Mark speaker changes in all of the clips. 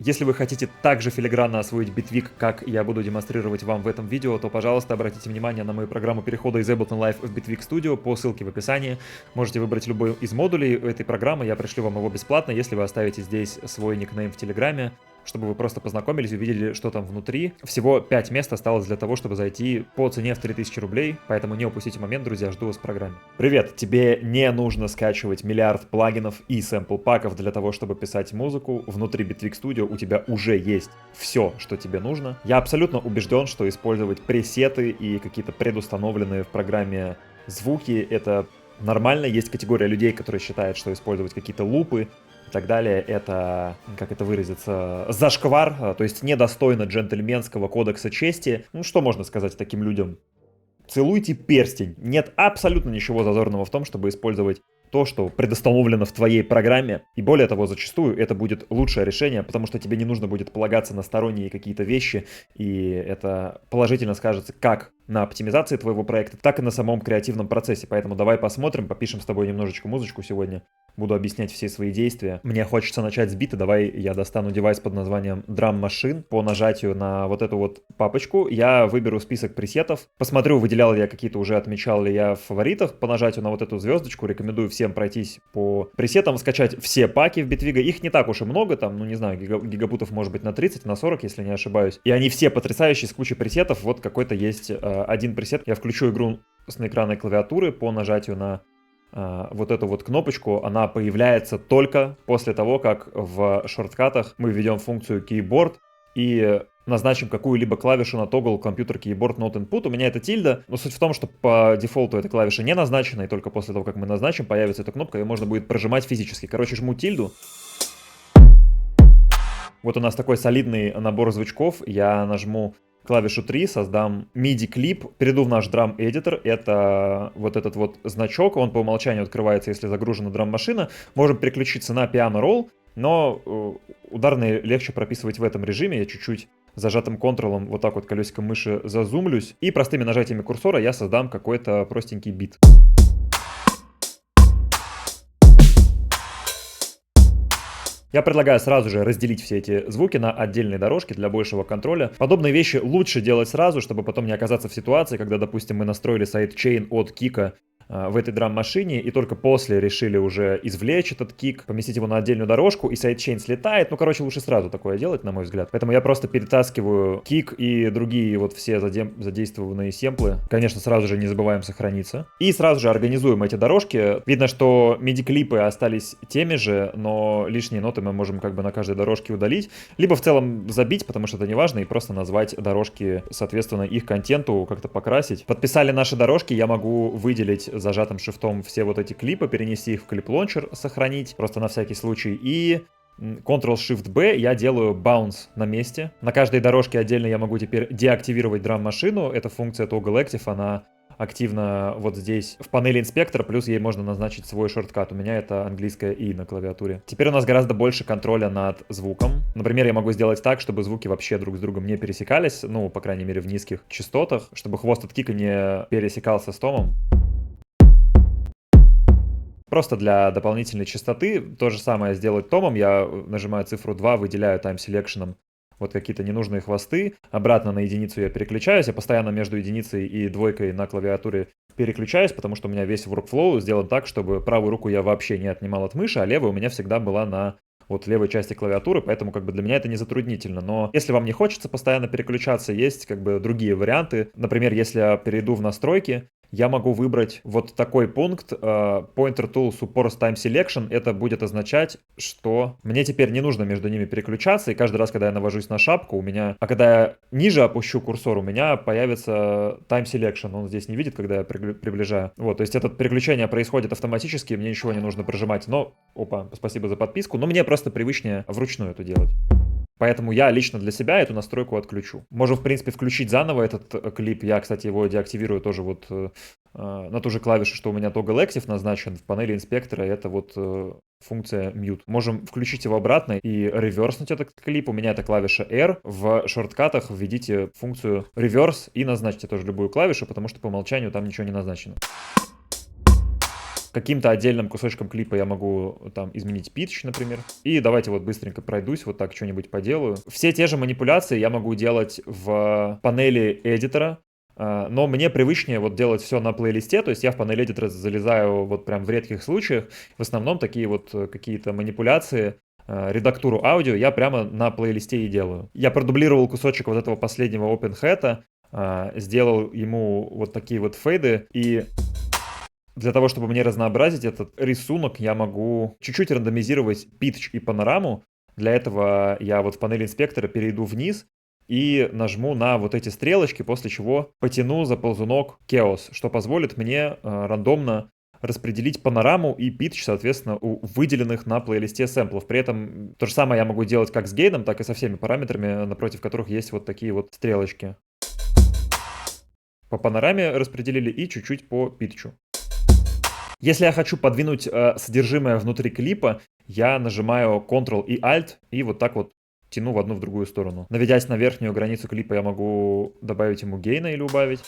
Speaker 1: Если вы хотите также филигранно освоить Bitwig, как я буду демонстрировать вам в этом видео, то, пожалуйста, обратите внимание на мою программу перехода из Ableton Live в Bitwig Studio по ссылке в описании. Можете выбрать любой из модулей этой программы, я пришлю вам его бесплатно, если вы оставите здесь свой никнейм в Телеграме, чтобы вы просто познакомились, увидели, что там внутри. Всего 5 мест осталось для того, чтобы зайти по цене в 3000 рублей, поэтому не упустите момент, друзья, жду вас в программе. Привет! Тебе не нужно скачивать миллиард плагинов и сэмпл-паков для того, чтобы писать музыку. Внутри Bitwig Studio у тебя уже есть все, что тебе нужно. Я абсолютно убежден, что использовать пресеты и какие-то предустановленные в программе звуки — это нормально. Есть категория людей, которые считают, что использовать какие-то лупы и так далее, это, как это выразиться, зашквар, то есть недостойно джентльменского кодекса чести. Ну, что можно сказать таким людям? Целуйте перстень. Нет абсолютно ничего зазорного в том, чтобы использовать то, что предустановлено в твоей программе. И более того, зачастую это будет лучшее решение, потому что тебе не нужно будет полагаться на сторонние какие-то вещи, и это положительно скажется как на оптимизации твоего проекта, так и на самом креативном процессе. Поэтому давай посмотрим, попишем с тобой немножечко музычку сегодня. Буду объяснять все свои действия. Мне хочется начать с бита. Давай я достану девайс под названием Drum Machine. По нажатию на вот эту вот папочку я выберу список пресетов. Посмотрю, выделял я какие-то, уже отмечал ли я в фаворитах. По нажатию на вот эту звездочку рекомендую всем пройтись по пресетам, скачать все паки в Bitwig. Их не так уж и много, там, ну не знаю, гигабутов может быть на 30, на 40, если не ошибаюсь. И они все потрясающие, с кучей пресетов. Вот какой-то есть один пресет. Я включу игру с наэкранной клавиатуры по нажатию на вот эту вот кнопочку. Она появляется только после того, как в шорткатах мы введем функцию keyboard и назначим какую-либо клавишу на toggle компьютер keyboard not input. У меня это тильда, но суть в том, что по дефолту эта клавиша не назначена, и только после того, как мы назначим, появится эта кнопка, ее можно будет прожимать физически. Короче, жму тильду. Вот у нас такой солидный набор звучков. Я нажму клавишу 3, создам MIDI-клип, перейду в наш Drum Editor, это вот этот вот значок, он по умолчанию открывается, если загружена драм-машина. Можем переключиться на Piano Roll, но ударные легче прописывать в этом режиме. Я чуть-чуть зажатым контролом вот так вот колесиком мыши зазумлюсь, и простыми нажатиями курсора я создам какой-то простенький бит. Я предлагаю сразу же разделить все эти звуки на отдельные дорожки для большего контроля. Подобные вещи лучше делать сразу, чтобы потом не оказаться в ситуации, когда, допустим, мы настроили сайдчейн от кика в этой драм-машине, и только после решили уже извлечь этот кик, поместить его на отдельную дорожку, и сайдчейн слетает. Ну, короче, лучше сразу такое делать, на мой взгляд. Поэтому я просто перетаскиваю кик и другие вот все задействованные сэмплы. Конечно, сразу же не забываем сохраниться. И сразу же организуем эти дорожки. Видно, что MIDI-клипы остались теми же, но лишние ноты мы можем как бы на каждой дорожке удалить. Либо в целом забить, потому что это не важно, и просто назвать дорожки, соответственно, их контенту, как-то покрасить. Подписали наши дорожки, я могу выделить зажатым шифтом все вот эти клипы, перенести их в клип-лончер, сохранить, просто на всякий случай. И Ctrl-Shift-B я делаю bounce на месте. На каждой дорожке отдельно я могу теперь деактивировать драм-машину. Эта функция Toggle Active, она активно вот здесь в панели инспектора, плюс ей можно назначить свой шорткат. У меня это английское «и» на клавиатуре. Теперь у нас гораздо больше контроля над звуком. Например, я могу сделать так, чтобы звуки вообще друг с другом не пересекались, ну, по крайней мере, в низких частотах, чтобы хвост от кика не пересекался с томом. Просто для дополнительной частоты то же самое сделать томом. Я нажимаю цифру 2, выделяю тайм-селекшеном вот какие-то ненужные хвосты. Обратно на единицу я переключаюсь. Я постоянно между единицей и двойкой на клавиатуре переключаюсь, потому что у меня весь workflow сделан так, чтобы правую руку я вообще не отнимал от мыши, а левая у меня всегда была на вот левой части клавиатуры, поэтому как бы для меня это не затруднительно. Но если вам не хочется постоянно переключаться, есть как бы другие варианты. Например, если я перейду в настройки, я могу выбрать вот такой пункт Pointer Tool Support Time Selection. Это будет означать, что мне теперь не нужно между ними переключаться, и каждый раз, когда я навожусь на шапку, у меня... А когда я ниже опущу курсор, у меня появится Time Selection. Он здесь не видит, когда я приближаю. Вот, то есть это переключение происходит автоматически, мне ничего не нужно прожимать. Но, опа, спасибо за подписку, но мне просто привычнее вручную это делать. Поэтому я лично для себя эту настройку отключу. Можем, в принципе, включить заново этот клип. Я, кстати, его деактивирую тоже вот на ту же клавишу, что у меня Toggle Active назначен. В панели инспектора это вот функция Mute. Можем включить его обратно и реверснуть этот клип. У меня это клавиша R. В шорткатах введите функцию Reverse и назначьте тоже любую клавишу, потому что по умолчанию там ничего не назначено. Каким-то отдельным кусочком клипа я могу там изменить питч, например. И давайте вот быстренько пройдусь, вот так что-нибудь поделаю. Все те же манипуляции я могу делать в панели эдитора, но мне привычнее вот делать все на плейлисте, то есть я в панель эдитора залезаю вот прям в редких случаях. В основном такие вот какие-то манипуляции, редактуру аудио я прямо на плейлисте и делаю. Я продублировал кусочек вот этого последнего OpenHat, сделал ему вот такие вот фейды, и для того, чтобы мне разнообразить этот рисунок, я могу чуть-чуть рандомизировать питч и панораму. Для этого я вот в панели инспектора перейду вниз и нажму на вот эти стрелочки, после чего потяну за ползунок Chaos, что позволит мне рандомно распределить панораму и питч, соответственно, у выделенных на плейлисте сэмплов. При этом то же самое я могу делать как с гейном, так и со всеми параметрами, напротив которых есть вот такие вот стрелочки. По панораме распределили и чуть-чуть по питчу. Если я хочу подвинуть содержимое внутри клипа, я нажимаю Ctrl и Alt и вот так вот тяну в одну в другую сторону. Наведясь на верхнюю границу клипа, я могу добавить ему гейна или убавить.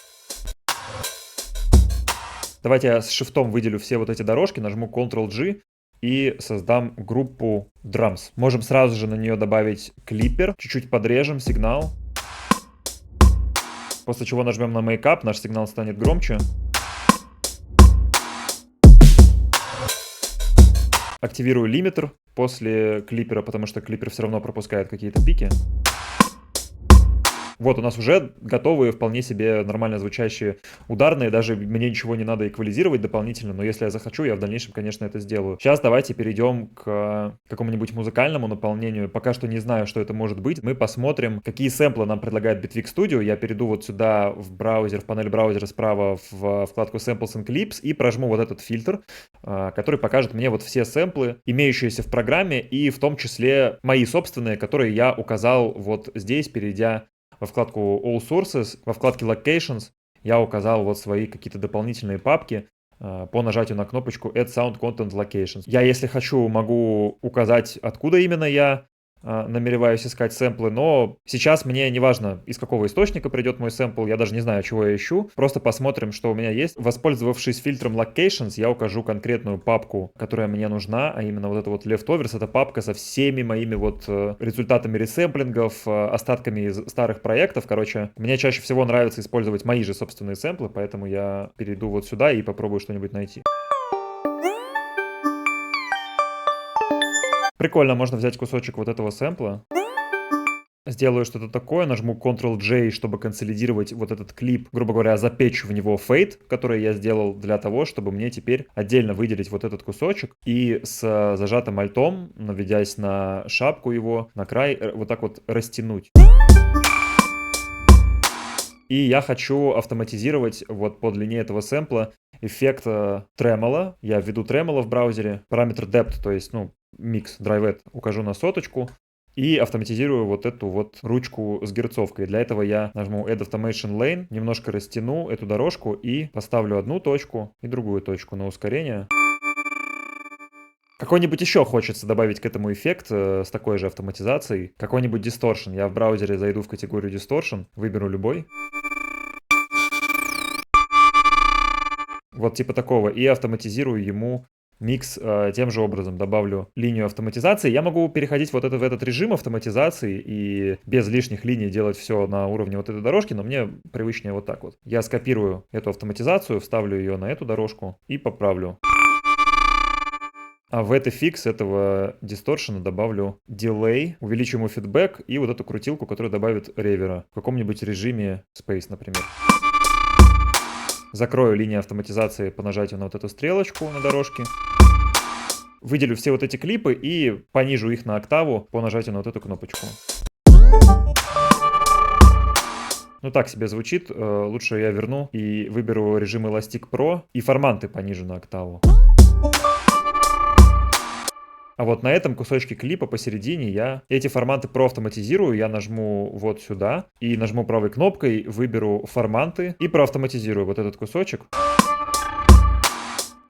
Speaker 1: Давайте я с шифтом выделю все вот эти дорожки, нажму Ctrl-G и создам группу Drums. Можем сразу же на нее добавить клипер, чуть-чуть подрежем сигнал. После чего нажмем на Make Up, наш сигнал станет громче. Активирую лимитер после клипера, потому что клипер все равно пропускает какие-то пики. Вот у нас уже готовые вполне себе нормально звучащие ударные, даже мне ничего не надо эквализировать дополнительно, но если я захочу, я в дальнейшем, конечно, это сделаю. Сейчас давайте перейдем к какому-нибудь музыкальному наполнению. Пока что не знаю, что это может быть. Мы посмотрим, какие сэмплы нам предлагает Bitwig Studio. Я перейду вот сюда в браузер, в панель браузера справа в вкладку Samples and Clips и прожму вот этот фильтр, который покажет мне вот все сэмплы, имеющиеся в программе, и в том числе мои собственные, которые я указал вот здесь, перейдя во вкладку All Sources, во вкладке Locations я указал вот свои какие-то дополнительные папки по нажатию на кнопочку Add Sound Content Locations. Я, если хочу, могу указать, откуда именно я намереваюсь искать сэмплы, но сейчас мне не важно, из какого источника придет мой сэмпл, я даже не знаю, чего я ищу, просто посмотрим, что у меня есть. Воспользовавшись фильтром Locations, я укажу конкретную папку, которая мне нужна, а именно вот это вот Leftovers, это папка со всеми моими вот результатами ресэмплингов, остатками из старых проектов. Короче, мне чаще всего нравится использовать мои же собственные сэмплы, поэтому я перейду вот сюда и попробую что-нибудь найти. Прикольно, можно взять кусочек вот этого сэмпла. Сделаю что-то такое, нажму Ctrl-J, чтобы консолидировать вот этот клип, грубо говоря, запечь в него фейд, который я сделал для того, чтобы мне теперь отдельно выделить вот этот кусочек и с зажатым альтом, наведясь на шапку его, на край, вот так вот растянуть. И я хочу автоматизировать вот по длине этого сэмпла эффект тремоло. Я введу тремоло в браузере, параметр depth, то есть, микс, драйвет укажу на 100 и автоматизирую вот эту вот ручку с герцовкой. Для этого я нажму Add Automation Lane, немножко растяну эту дорожку и поставлю одну точку и другую точку на ускорение. Какой-нибудь еще хочется добавить к этому эффект с такой же автоматизацией. Какой-нибудь Distortion. Я в браузере зайду в категорию Distortion, выберу любой. Вот типа такого. И автоматизирую ему микс тем же образом. Добавлю линию автоматизации. Я могу переходить вот в этот режим автоматизации и без лишних линий делать все на уровне вот этой дорожки, но мне привычнее вот так вот. Я скопирую эту автоматизацию, вставлю ее на эту дорожку и поправлю. А в этот фикс этого дисторшена добавлю дилей, увеличу ему фидбэк и вот эту крутилку, которая добавит ревера в каком-нибудь режиме Space, например. Закрою линию автоматизации по нажатию на вот эту стрелочку на дорожке. Выделю все вот эти клипы и понижу их на октаву по нажатию на вот эту кнопочку. Ну так себе звучит, лучше я верну и выберу режим Elastic Pro и форманты понижу на октаву. А вот на этом кусочке клипа посередине я эти форманты проавтоматизирую. Я нажму вот сюда и нажму правой кнопкой, выберу форманты и проавтоматизирую вот этот кусочек.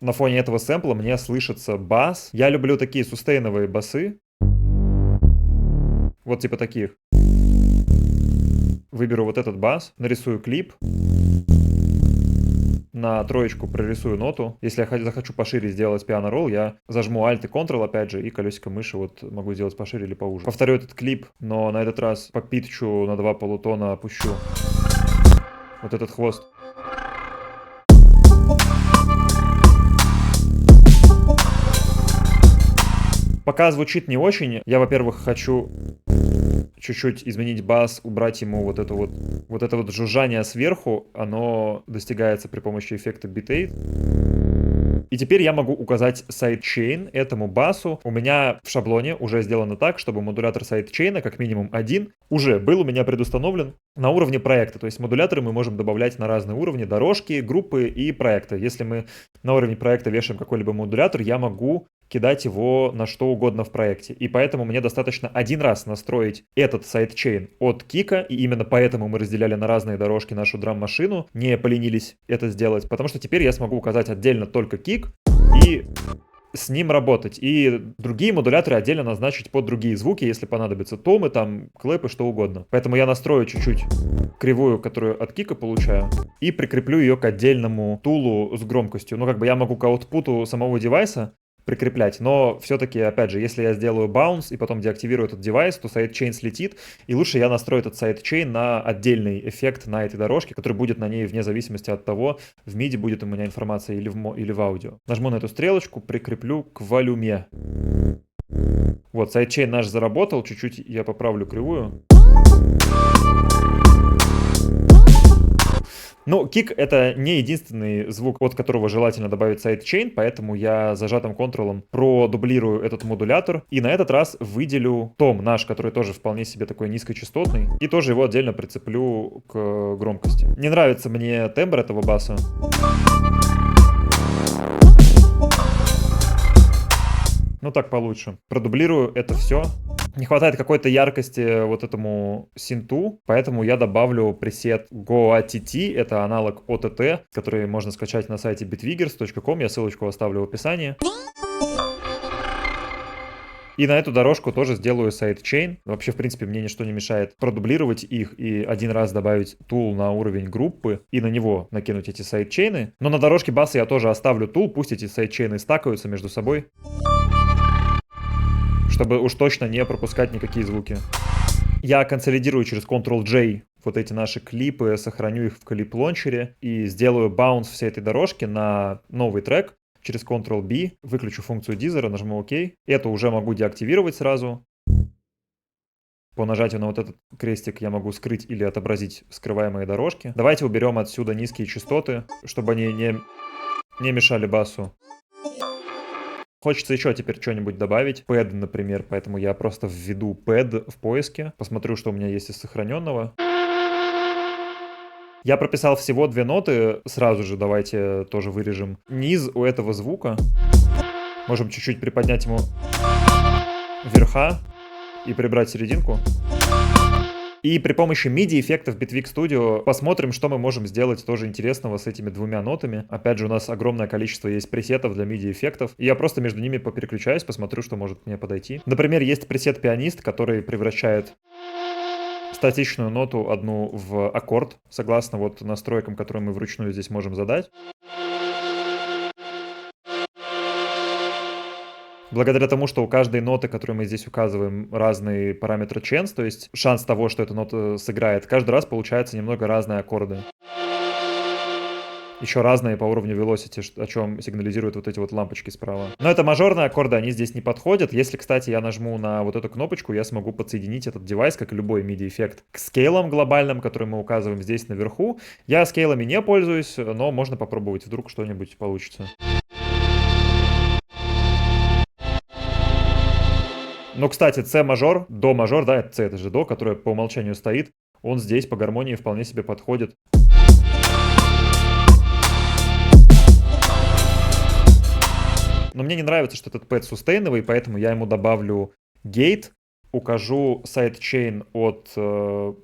Speaker 1: На фоне этого сэмпла мне слышится бас. Я люблю такие сустейновые басы. Вот типа таких. Выберу вот этот бас, нарисую клип. на троечку прорисую ноту. Если я захочу пошире сделать piano roll, я зажму Alt и Ctrl опять же, и колесико мыши вот могу сделать пошире или поуже. Повторю этот клип, но на этот раз по питчу на 2 полутона опущу вот этот хвост. Пока звучит не очень, я, во-первых, хочу чуть-чуть изменить бас, убрать ему вот это вот жужжание сверху, оно достигается при помощи эффекта Bitrate. И теперь я могу указать сайдчейн этому басу. У меня в шаблоне уже сделано так, чтобы модулятор сайдчейна, как минимум один, уже был у меня предустановлен на уровне проекта. То есть модуляторы мы можем добавлять на разные уровни: дорожки, группы и проекта. Если мы на уровне проекта вешаем какой-либо модулятор, я могу кидать его на что угодно в проекте. И поэтому мне достаточно один раз настроить этот сайдчейн от кика, и именно поэтому мы разделяли на разные дорожки нашу драм-машину, не поленились это сделать, потому что теперь я смогу указать отдельно только кик и с ним работать. И другие модуляторы отдельно назначить под другие звуки, если понадобится томы, там, клэпы, что угодно. Поэтому я настрою чуть-чуть кривую, которую от кика получаю, и прикреплю ее к отдельному тулу с громкостью. Ну, как бы я могу к аутпуту самого девайса прикреплять, но все-таки, опять же, если я сделаю bounce и потом деактивирую этот девайс, то сайдчейн слетит, и лучше я настрою этот сайдчейн на отдельный эффект на этой дорожке, который будет на ней вне зависимости от того, в MIDI будет у меня информация или в аудио. Нажму на эту стрелочку, прикреплю к волюме. Вот, сайдчейн наш заработал, чуть-чуть я поправлю кривую. Ну, кик — это не единственный звук, от которого желательно добавить сайдчейн, поэтому я зажатым контролом продублирую этот модулятор и на этот раз выделю том наш, который тоже вполне себе такой низкочастотный, и тоже его отдельно прицеплю к громкости. Не нравится мне тембр этого баса. Ну так получше. Продублирую это все. Не хватает какой-то яркости вот этому синту, поэтому я добавлю пресет GoATT, это аналог OTT, который можно скачать на сайте bitwiggers.com, я ссылочку оставлю в описании. И на эту дорожку тоже сделаю сайдчейн. Вообще, в принципе, мне ничто не мешает продублировать их и один раз добавить тул на уровень группы и на него накинуть эти сайдчейны. Но на дорожке баса я тоже оставлю тул, пусть эти сайдчейны стакаются между собой, чтобы уж точно не пропускать никакие звуки. Я консолидирую через Ctrl-J вот эти наши клипы, сохраню их в клип-лончере и сделаю баунс всей этой дорожки на новый трек через Ctrl-B, выключу функцию дизера, нажму ОК. Это уже могу деактивировать сразу. По нажатию на вот этот крестик я могу скрыть или отобразить скрываемые дорожки. Давайте уберем отсюда низкие частоты, чтобы они не мешали басу. Хочется еще теперь что-нибудь добавить. Пэд, например, поэтому я просто введу пэд в поиске. Посмотрю, что у меня есть из сохраненного. Я прописал всего 2 ноты. Сразу же давайте тоже вырежем низ у этого звука. Можем чуть-чуть приподнять ему верха и прибрать серединку. И при помощи MIDI-эффектов Bitwig Studio посмотрим, что мы можем сделать тоже интересного с этими 2 нотами. Опять же, у нас огромное количество есть пресетов для MIDI-эффектов. И я просто между ними попереключаюсь, посмотрю, что может мне подойти. Например, есть пресет пианист, который превращает статичную ноту одну в аккорд, согласно вот настройкам, которые мы вручную здесь можем задать. Благодаря тому, что у каждой ноты, которую мы здесь указываем, разные параметры chance, то есть шанс того, что эта нота сыграет, каждый раз получается немного разные аккорды. Еще разные по уровню velocity, о чем сигнализируют вот эти вот лампочки справа. Но это мажорные аккорды, они здесь не подходят. Если, кстати, я нажму на вот эту кнопочку, я смогу подсоединить этот девайс, как и любой MIDI-эффект, к скейлам глобальным, которые мы указываем здесь наверху. Я скейлами не пользуюсь, но можно попробовать, вдруг что-нибудь получится. Но, кстати, С мажор, До мажор, да, это С, это же До, которое по умолчанию стоит, он здесь по гармонии вполне себе подходит. Но мне не нравится, что этот пэд сустейновый, поэтому я ему добавлю гейт укажу сайдчейн от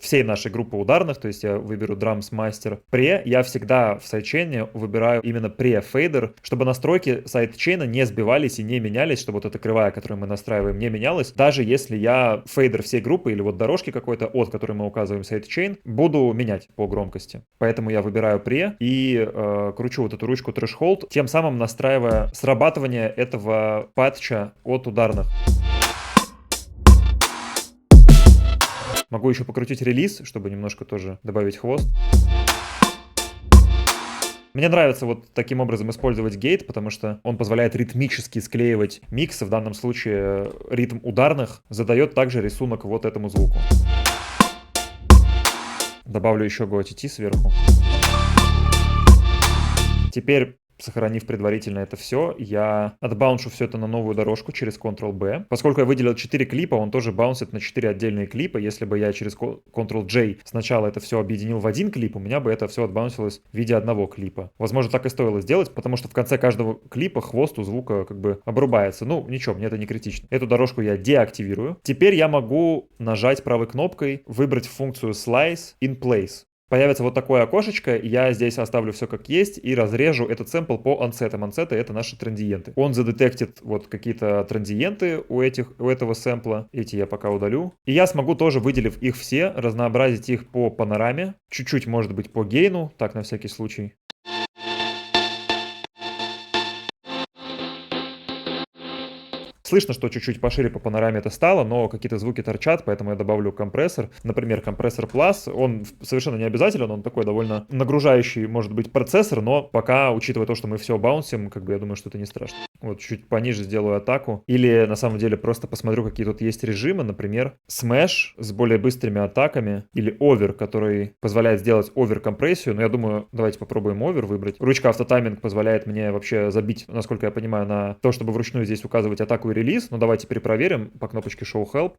Speaker 1: всей нашей группы ударных, то есть я выберу Drums Master Pre, я всегда в сайдчейне выбираю именно Pre-фейдер, чтобы настройки сайдчейна не сбивались и не менялись, чтобы вот эта кривая, которую мы настраиваем, не менялась, даже если я фейдер всей группы или вот дорожки какой-то, от которой мы указываем сайдчейн, буду менять по громкости. Поэтому я выбираю Pre и кручу вот эту ручку Threshold, тем самым настраивая срабатывание этого патча от ударных. Могу еще покрутить релиз, чтобы немножко тоже добавить хвост. Мне нравится вот таким образом использовать гейт, потому что он позволяет ритмически склеивать миксы. В данном случае ритм ударных задает также рисунок вот этому звуку. Добавлю еще GoTT сверху. Теперь, сохранив предварительно это все, я отбауншу все это на новую дорожку через Ctrl-B. Поскольку я выделил 4 клипа, он тоже баунсит на 4 отдельные клипа. Если бы я через Ctrl-J сначала это все объединил в один клип, у меня бы это все отбаунсилось в виде одного клипа. Возможно, так и стоило сделать, потому что в конце каждого клипа хвост у звука как бы обрубается. Ну, ничего, мне это не критично. Эту дорожку я деактивирую. Теперь я могу нажать правой кнопкой, выбрать функцию Slice in Place. Появится вот такое окошечко, я здесь оставлю все как есть и разрежу этот сэмпл по ансетам. Ансеты — это наши трансиенты. Он задетектит вот какие-то трансиенты у этого сэмпла. Эти я пока удалю. И я смогу тоже, выделив их все, разнообразить их по панораме. Чуть-чуть, может быть, по гейну, так на всякий случай. Слышно, что чуть-чуть пошире по панораме это стало, но какие-то звуки торчат, поэтому я добавлю компрессор. Например, компрессор Plus, он совершенно не обязателен, он такой довольно нагружающий, может быть, процессор, но пока, учитывая то, что мы все баунсим, как бы я думаю, что это не страшно. Вот чуть пониже сделаю атаку. Или, на самом деле, просто посмотрю, какие тут есть режимы. Например, Smash с более быстрыми атаками или Over, который позволяет сделать овер-компрессию. Но я думаю, давайте попробуем Over выбрать. Ручка автотайминг позволяет мне вообще забить, насколько я понимаю, на то, чтобы вручную здесь указывать атаку и релиз. Ну, давайте перепроверим по кнопочке Show Help.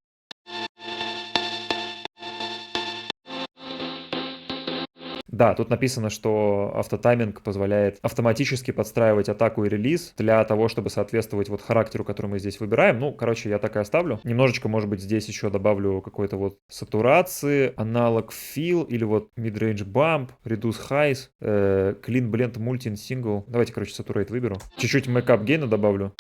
Speaker 1: Да, тут написано, что автотайминг позволяет автоматически подстраивать атаку и релиз для того, чтобы соответствовать вот характеру, который мы здесь выбираем. Ну, короче, я так и оставлю. Немножечко, может быть, здесь еще добавлю какой-то вот сатурации, аналог fill или вот mid-range bump, reduce highs, clean blend multi and single. Давайте, короче, saturate выберу. Чуть-чуть make-up гейна добавлю.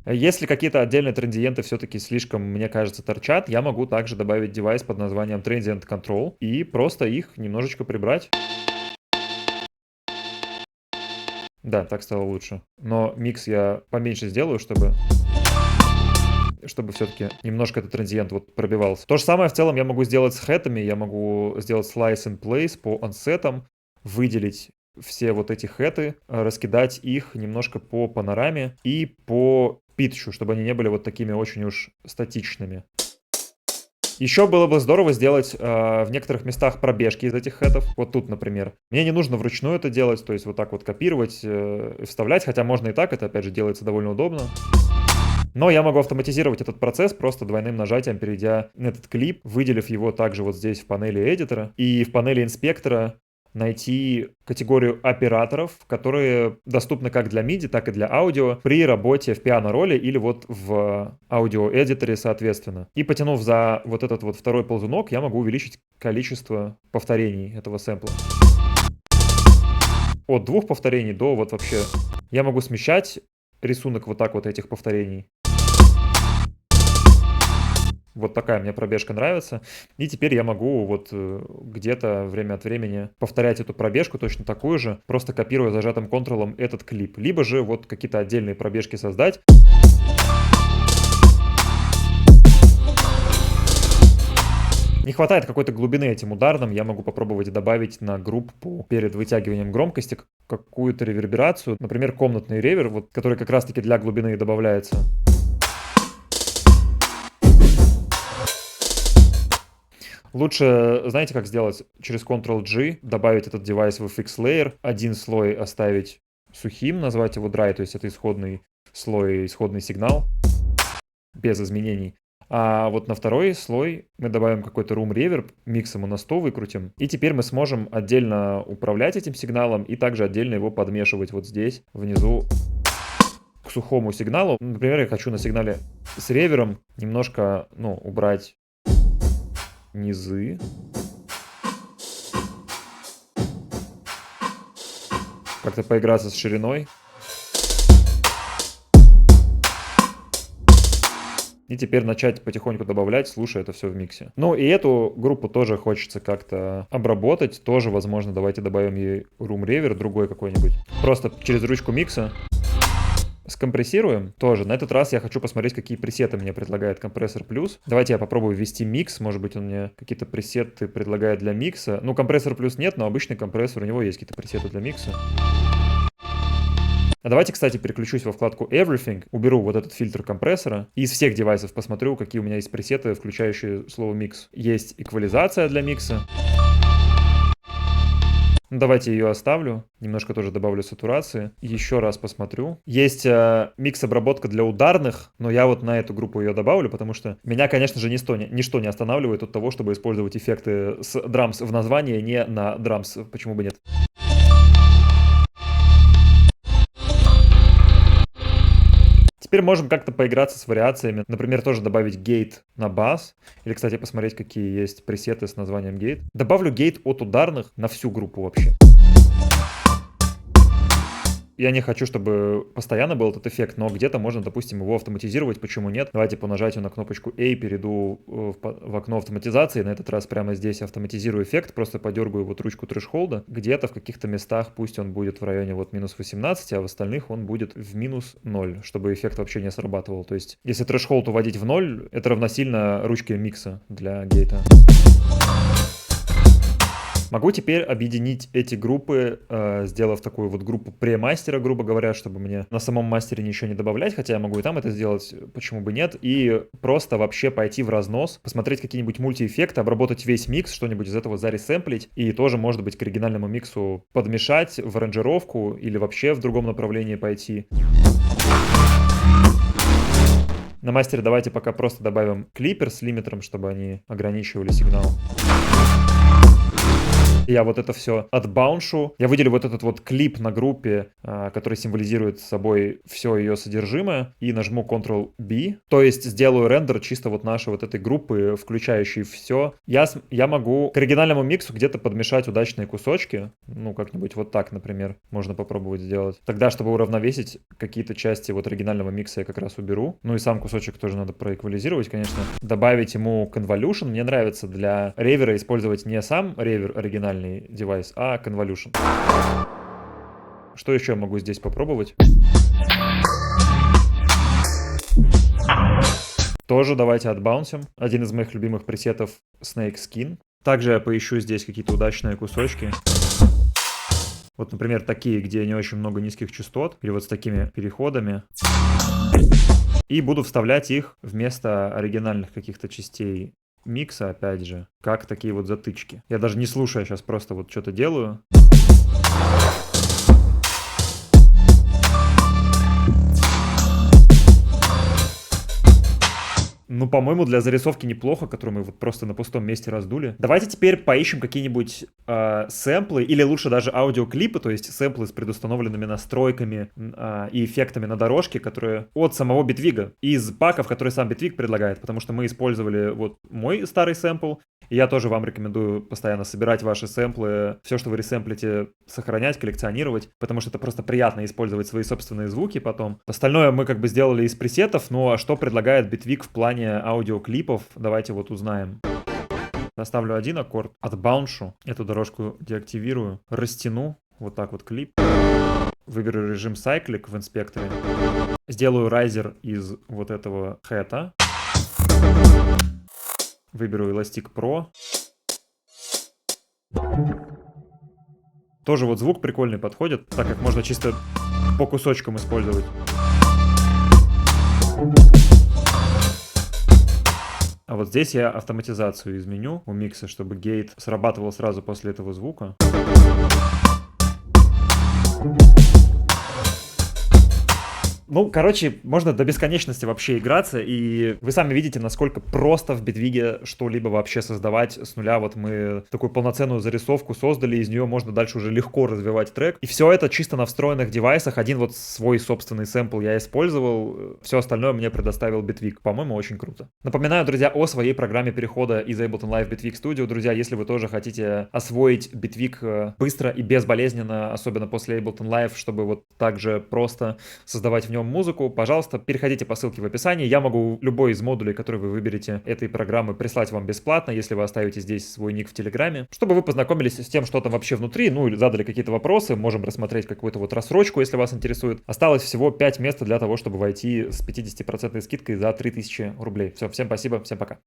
Speaker 1: Если какие-то отдельные трансиенты все-таки слишком, мне кажется, торчат, я могу также добавить девайс под названием Transient Control и просто их немножечко прибрать. Да, так стало лучше. Но микс я поменьше сделаю, чтобы все-таки немножко этот транзиент вот пробивался. То же самое в целом я могу сделать с хэтами, я могу сделать slice in place по ансетам, выделить все вот эти хэты, раскидать их немножко по панораме и по питчу, чтобы они не были вот такими очень уж статичными. Еще было бы здорово сделать в некоторых местах пробежки из этих хэтов. Вот тут, например. Мне не нужно вручную это делать, то есть вот так вот копировать и вставлять, хотя можно и так, это опять же делается довольно удобно. Но я могу автоматизировать этот процесс просто двойным нажатием, перейдя на этот клип, выделив его также вот здесь в панели эдитора и в панели инспектора найти категорию операторов, которые доступны как для MIDI, так и для аудио при работе в пиано-роли или вот в аудио-эдиторе соответственно. И потянув за вот этот вот второй ползунок, я могу увеличить количество повторений этого сэмпла. От 2 повторений до вот вообще... Я могу смещать рисунок вот так вот этих повторений. Вот такая мне пробежка нравится. И теперь я могу вот где-то время от времени повторять эту пробежку, точно такую же, просто копируя зажатым контролом этот клип. Либо же вот какие-то отдельные пробежки создать. Не хватает какой-то глубины этим ударным, я могу попробовать добавить на группу перед вытягиванием громкости какую-то реверберацию, например, комнатный ревер, вот, который как раз-таки для глубины добавляется. Лучше, знаете, как сделать? Через Ctrl-G добавить этот девайс в FX Layer, один слой оставить сухим, назвать его Dry, то есть это исходный слой, исходный сигнал, без изменений. А вот на второй слой мы добавим какой-то Room Reverb, миксом на 100 выкрутим, и теперь мы сможем отдельно управлять этим сигналом и также отдельно его подмешивать вот здесь, внизу. сухому сигналу. Например, я хочу на сигнале с ревером немножко, ну, убрать низы. Как-то поиграться с шириной. И теперь начать потихоньку добавлять, слушая это все в миксе. Ну и эту группу тоже хочется как-то обработать. Тоже, возможно, давайте добавим ей Room Reverb, другой какой-нибудь. Просто через ручку микса скомпрессируем. Тоже на этот раз я хочу посмотреть, какие пресеты мне предлагает компрессор плюс. Давайте я попробую ввести микс. Может быть, он мне какие-то пресеты предлагает для микса. Ну, компрессор плюс нет, но обычный компрессор, у него есть какие-то пресеты для микса. А давайте, кстати, переключусь во вкладку Everything, уберу вот этот фильтр компрессора и из всех девайсов посмотрю, какие у меня есть пресеты, включающие слово микс. Есть эквализация для микса. Ну, давайте ее оставлю. Немножко тоже добавлю сатурации. Еще раз посмотрю. Есть микс-обработка для ударных, но я вот на эту группу ее добавлю, потому что меня, конечно же, ничто не останавливает от того, чтобы использовать эффекты с драмс в названии, не на драмс. Почему бы нет? Теперь можем как-то поиграться с вариациями. Например, тоже добавить гейт на бас. Или, кстати, посмотреть, какие есть пресеты с названием гейт. Добавлю гейт от ударных на всю группу вообще. Я не хочу, чтобы постоянно был этот эффект, но где-то можно, допустим, его автоматизировать, почему нет. Давайте по нажатию на кнопочку A перейду в окно автоматизации. На этот раз прямо здесь автоматизирую эффект, просто подергаю вот ручку трэшхолда. Где-то в каких-то местах пусть он будет в районе вот минус 18, а в остальных он будет в минус 0, чтобы эффект вообще не срабатывал. То есть, если трэшхолд уводить в 0, это равносильно ручке микса для гейта. Могу теперь объединить эти группы, сделав такую вот группу премастера, грубо говоря, чтобы мне на самом мастере ничего не добавлять, хотя я могу и там это сделать, почему бы нет, и просто вообще пойти в разнос, посмотреть какие-нибудь мультиэффекты, обработать весь микс, что-нибудь из этого заресэмплить, и тоже, может быть, к оригинальному миксу подмешать в аранжировку или вообще в другом направлении пойти. На мастере давайте пока просто добавим клипер с лимитером, чтобы они ограничивали сигнал. Я вот это все отбауншу. Я выделю вот этот вот клип на группе, который символизирует собой все ее содержимое, и нажму Ctrl-B. То есть сделаю рендер чисто вот нашей вот этой группы, включающей все. Я могу к оригинальному миксу где-то подмешать удачные кусочки. Ну, как-нибудь вот так, например, можно попробовать сделать. Тогда, чтобы уравновесить какие-то части вот оригинального микса, я как раз уберу. Ну и сам кусочек тоже надо проэквализировать, конечно. Добавить ему convolution. Мне нравится для ревера использовать не сам ревер оригинальный девайс, а convolution. Что еще могу здесь попробовать? Тоже давайте отбаунсим. Один из моих любимых пресетов Snake Skin. Также я поищу здесь какие-то удачные кусочки. Вот, например, такие, где не очень много низких частот, или вот с такими переходами. И буду вставлять их вместо оригинальных каких-то частей микса, опять же, как такие вот затычки. Я даже не слушаю, сейчас просто вот что-то делаю. Ну, по-моему, для зарисовки неплохо, которую мы вот просто на пустом месте раздули. Давайте теперь поищем какие-нибудь сэмплы, или лучше даже аудиоклипы, то есть сэмплы с предустановленными настройками и эффектами на дорожке, которые от самого Bitwig, из паков, которые сам Bitwig предлагает, потому что мы использовали вот мой старый сэмпл, и я тоже вам рекомендую постоянно собирать ваши сэмплы, все, что вы ресэмплите, сохранять, коллекционировать, потому что это просто приятно использовать свои собственные звуки потом. Остальное мы как бы сделали из пресетов, ну а что предлагает Bitwig в плане аудиоклипов, давайте вот узнаем. Оставлю один аккорд, отбауншу, эту дорожку деактивирую, растяну, вот так вот клип. Выберу режим Cyclic в инспекторе. Сделаю райзер из вот этого хэта. Выберу Elastic Pro. Тоже вот звук прикольный подходит, так как можно чисто по кусочкам использовать. А вот здесь я автоматизацию изменю у микса, чтобы гейт срабатывал сразу после этого звука. Ну, короче, можно до бесконечности вообще играться, и вы сами видите, насколько просто в Битвиге что-либо вообще создавать с нуля. Вот мы такую полноценную зарисовку создали, из нее можно дальше уже легко развивать трек. И все это чисто на встроенных девайсах. Один вот свой собственный сэмпл я использовал, все остальное мне предоставил Bitwig. По-моему, очень круто. Напоминаю, друзья, о своей программе перехода из Ableton Live в Bitwig Studio. Друзья, если вы тоже хотите освоить Bitwig быстро и безболезненно, особенно после Ableton Live, чтобы вот так же просто создавать в нем музыку, пожалуйста, переходите по ссылке в описании. Я могу любой из модулей, который вы выберете этой программы, прислать вам бесплатно, если вы оставите здесь свой ник в Телеграме, чтобы вы познакомились с тем, что там вообще внутри, ну или задали какие-то вопросы, можем рассмотреть какую-то вот рассрочку, если вас интересует. Осталось всего 5 мест для того, чтобы войти с 50% скидкой за 3000 рублей. Все, всем спасибо, всем пока.